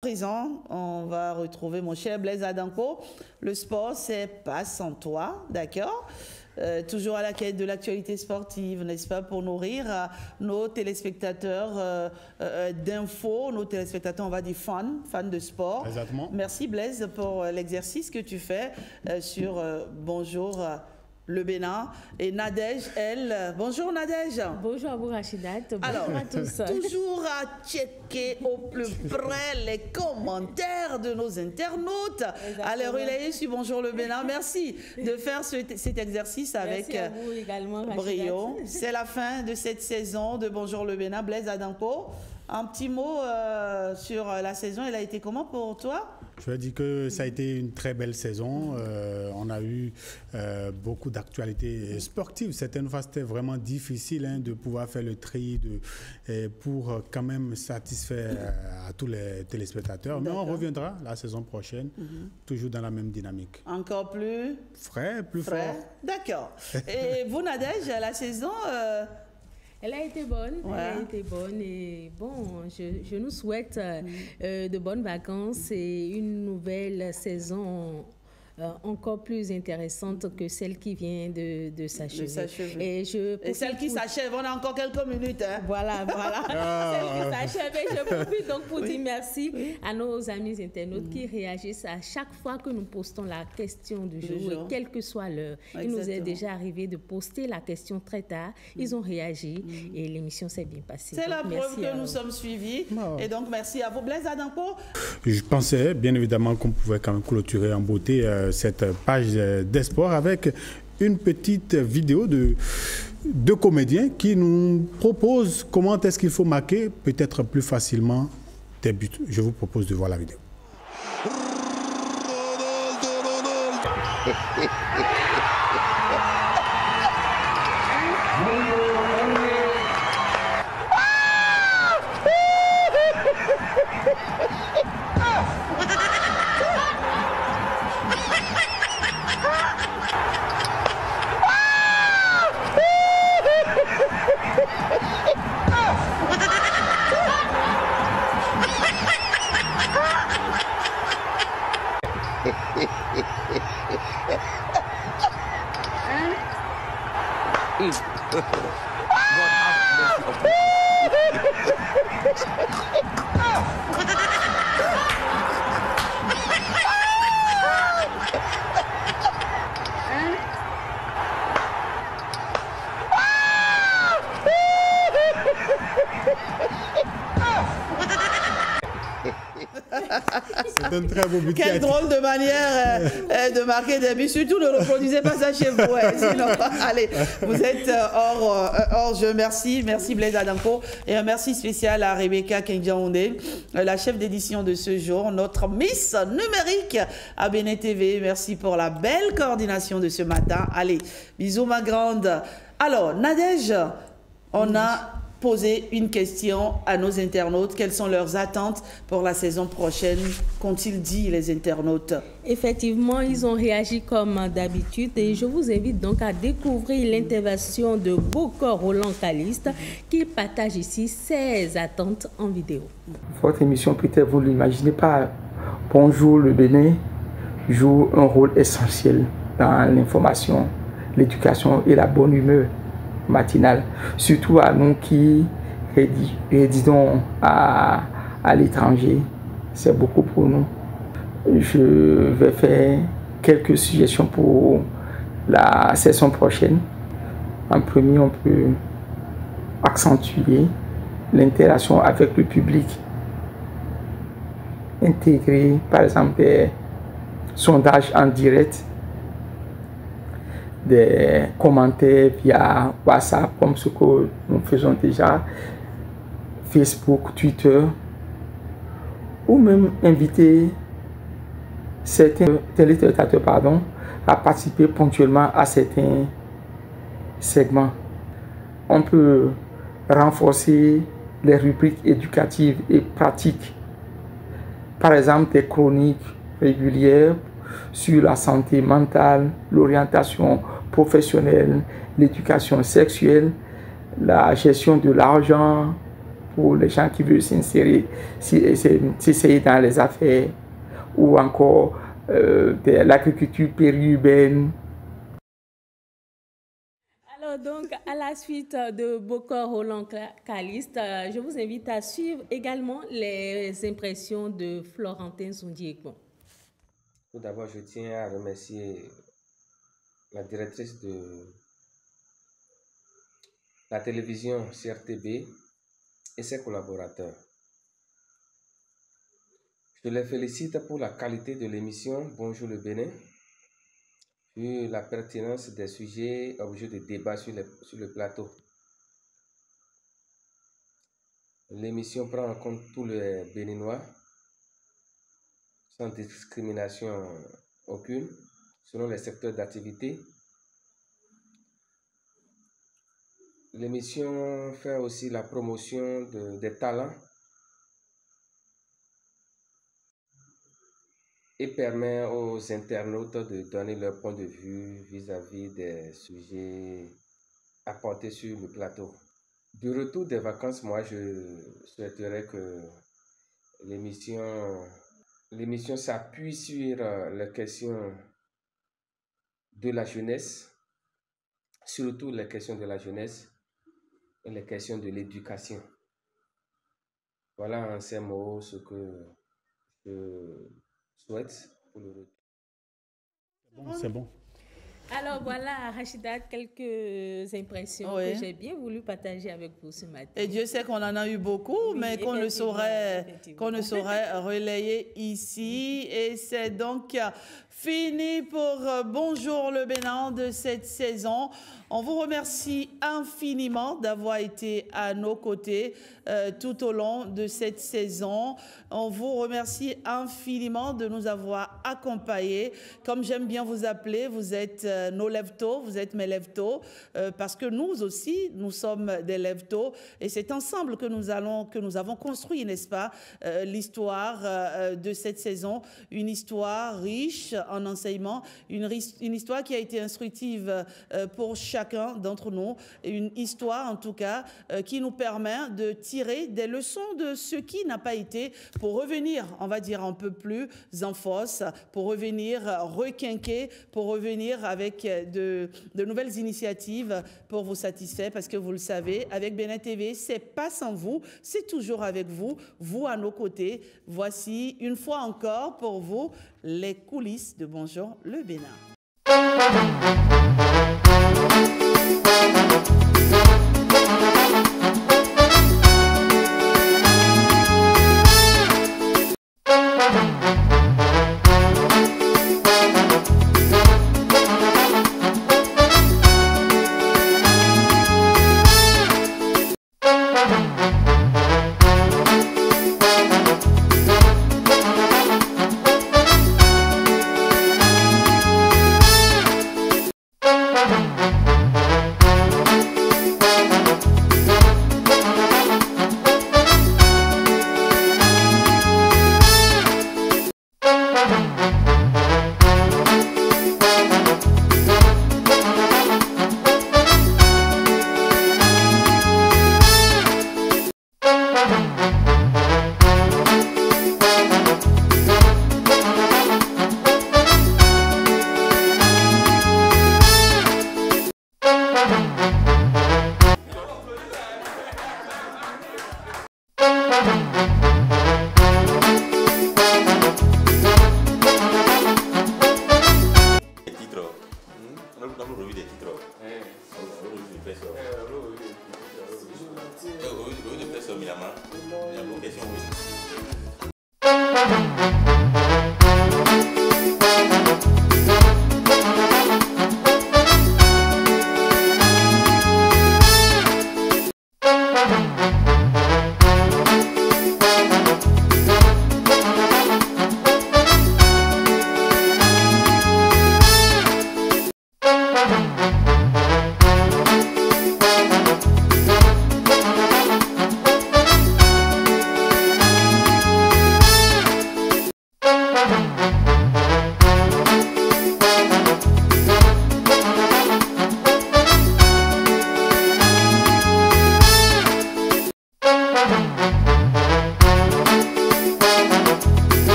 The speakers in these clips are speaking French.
Présent, on va retrouver mon cher Blaise Adanko. Le sport, c'est pas sans toi, d'accord? Toujours à la quête de l'actualité sportive, n'est-ce pas, pour nourrir nos téléspectateurs d'infos, nos téléspectateurs, on va dire fans de sport. Exactement. Merci Blaise pour l'exercice que tu fais sur Bonjour le Bénin. Et Nadège, elle, bonjour Nadège. Bonjour à vous Rachidat, bonjour à tous. Toujours à checker au plus près les commentaires de nos internautes, à les relayer sur Bonjour le Bénin. Merci de faire cet exercice avec brio. C'est la fin de cette saison de Bonjour le Bénin. Blaise Adanko, un petit mot sur la saison, elle a été comment pour toi? Je veux dire que ça a été une très belle saison. On a eu beaucoup d'actualités sportives. Certaines fois, c'était vraiment difficile de pouvoir faire le tri pour quand même satisfaire à tous les téléspectateurs. Mais on reviendra la saison prochaine, toujours dans la même dynamique. Encore plus frais, plus fort. D'accord. Et vous, Nadège, la saison elle a été bonne, elle a été bonne et bon, je nous souhaite de bonnes vacances et une nouvelle saison encore plus intéressante que celle qui vient de s'achever. Et celle qui s'achève, on a encore quelques minutes. Hein. Voilà. Celle qui s'achève. Et je profite donc pour dire merci à nos amis internautes qui réagissent à chaque fois que nous postons la question du jour. Et quelle que soit l'heure. Il nous est déjà arrivé de poster la question très tard. Ils ont réagi et l'émission s'est bien passée. C'est la preuve que nous sommes suivis. Et donc, merci à vous. Blaise Adanko. Je pensais bien évidemment qu'on pouvait quand même clôturer en beauté cette page des sports avec une petite vidéo de deux comédiens qui nous proposent comment est-ce qu'il faut marquer peut-être plus facilement des buts. Je vous propose de voir la vidéo. C'est un très beau but. Quelle drôle de manière de marquer des buts. Surtout, ne reproduisez pas ça chez vous. Sinon, allez, vous êtes hors jeu. Merci Blaise Adanko. Et un merci spécial à Rebecca Kenjaounde, la chef d'édition de ce jour, notre Miss numérique à Bénin TV. Merci pour la belle coordination de ce matin. Allez, bisous ma grande. Alors, Nadège, on a poser une question à nos internautes. Quelles sont leurs attentes pour la saison prochaine? Qu'ont-ils dit, les internautes? Effectivement, ils ont réagi comme d'habitude et je vous invite donc à découvrir l'intervention de Bokor Roland Caliste qui partage ici ses attentes en vidéo. Votre émission, peut-être vous ne l'imaginez pas, Bonjour le Bénin joue un rôle essentiel dans l'information, l'éducation et la bonne humeur matinale, surtout à nous qui résidons à l'étranger. C'est beaucoup pour nous. Je vais faire quelques suggestions pour la saison prochaine. En premier, on peut accentuer l'interaction avec le public, intégrer par exemple des sondages en direct, des commentaires via WhatsApp comme ce que nous faisons déjà, Facebook, Twitter, ou même inviter certains téléspectateurs à participer ponctuellement à certains segments. On peut renforcer les rubriques éducatives et pratiques, par exemple des chroniques régulières sur la santé mentale, l'orientation professionnelle, l'éducation sexuelle, la gestion de l'argent, pour les gens qui veulent s'insérer, s'essayer dans les affaires ou encore l'agriculture périurbaine. Alors donc, à la suite de Bokor Roland Caliste, je vous invite à suivre également les impressions de Florentin Zondiekbon. Tout d'abord, je tiens à remercier la directrice de la télévision CRTB et ses collaborateurs. Je les félicite pour la qualité de l'émission Bonjour le Bénin, puis la pertinence des sujets objets de débat sur le plateau. L'émission prend en compte tous les Béninois, sans discrimination aucune, selon les secteurs d'activité. L'émission fait aussi la promotion des talents et permet aux internautes de donner leur point de vue vis-à-vis des sujets apportés sur le plateau. Du retour des vacances, moi, je souhaiterais que l'émission s'appuie sur les questions de la jeunesse, surtout les questions de la jeunesse et les questions de l'éducation. Voilà en ces mots ce que je souhaite pour le retour. C'est bon. Alors voilà, Rachida, quelques impressions que j'ai bien voulu partager avec vous ce matin. Et Dieu sait qu'on en a eu beaucoup, mais qu'on ne saurait relayer ici. Et c'est donc fini pour Bonjour le Bénin de cette saison. On vous remercie infiniment d'avoir été à nos côtés tout au long de cette saison. On vous remercie infiniment de nous avoir accompagnés. Comme j'aime bien vous appeler, vous êtes nos lève-tôt, vous êtes mes lève-tôt, parce que nous aussi, nous sommes des lève-tôt. Et c'est ensemble que nous avons construit, n'est-ce pas, l'histoire de cette saison. Une histoire riche en enseignements, une histoire qui a été instructive pour chacun d'entre nous, une histoire en tout cas qui nous permet de tirer des leçons de ce qui n'a pas été, pour revenir, on va dire, un peu plus en force, pour revenir requinquer, pour revenir avec de nouvelles initiatives pour vous satisfaire, parce que vous le savez, avec Bénin TV, c'est pas sans vous, c'est toujours avec vous, vous à nos côtés. Voici une fois encore pour vous les coulisses de Bonjour le Bénin.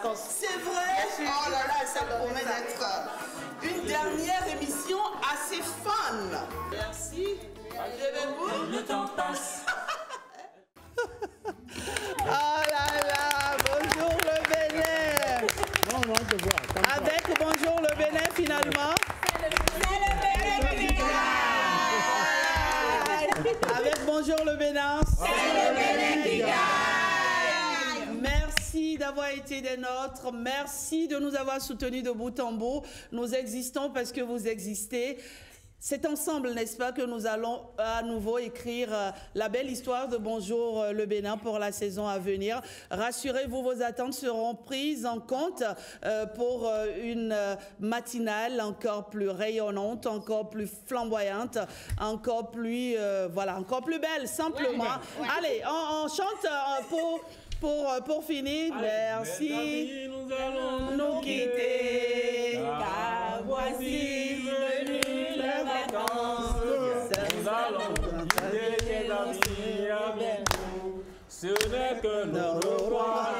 réponse. C'est vrai? Oh là là, ça promet d'être une dernière émission assez fun. Merci. Levez-vous. Le temps passe. Oh là là, bonjour le Bénin. Non, on te voit. Avec bonjour le Bénin finalement. C'est le Bénin qui gagne. Avec bonjour le Bénin. C'est le Bénin qui gagne. Merci d'avoir été des nôtres. Merci de nous avoir soutenus de bout en bout. Nous existons parce que vous existez. C'est ensemble, n'est-ce pas, que nous allons à nouveau écrire la belle histoire de Bonjour le Bénin pour la saison à venir. Rassurez-vous, vos attentes seront prises en compte pour une matinale encore plus rayonnante, encore plus flamboyante, encore plus, voilà, encore plus belle, simplement. Ouais. Allez, on chante pour finir. Allez, merci. Nous allons nous quitter. Car voici venu les vacances. Nous allons quitter les amis avec nous. Ce n'est que le revoir.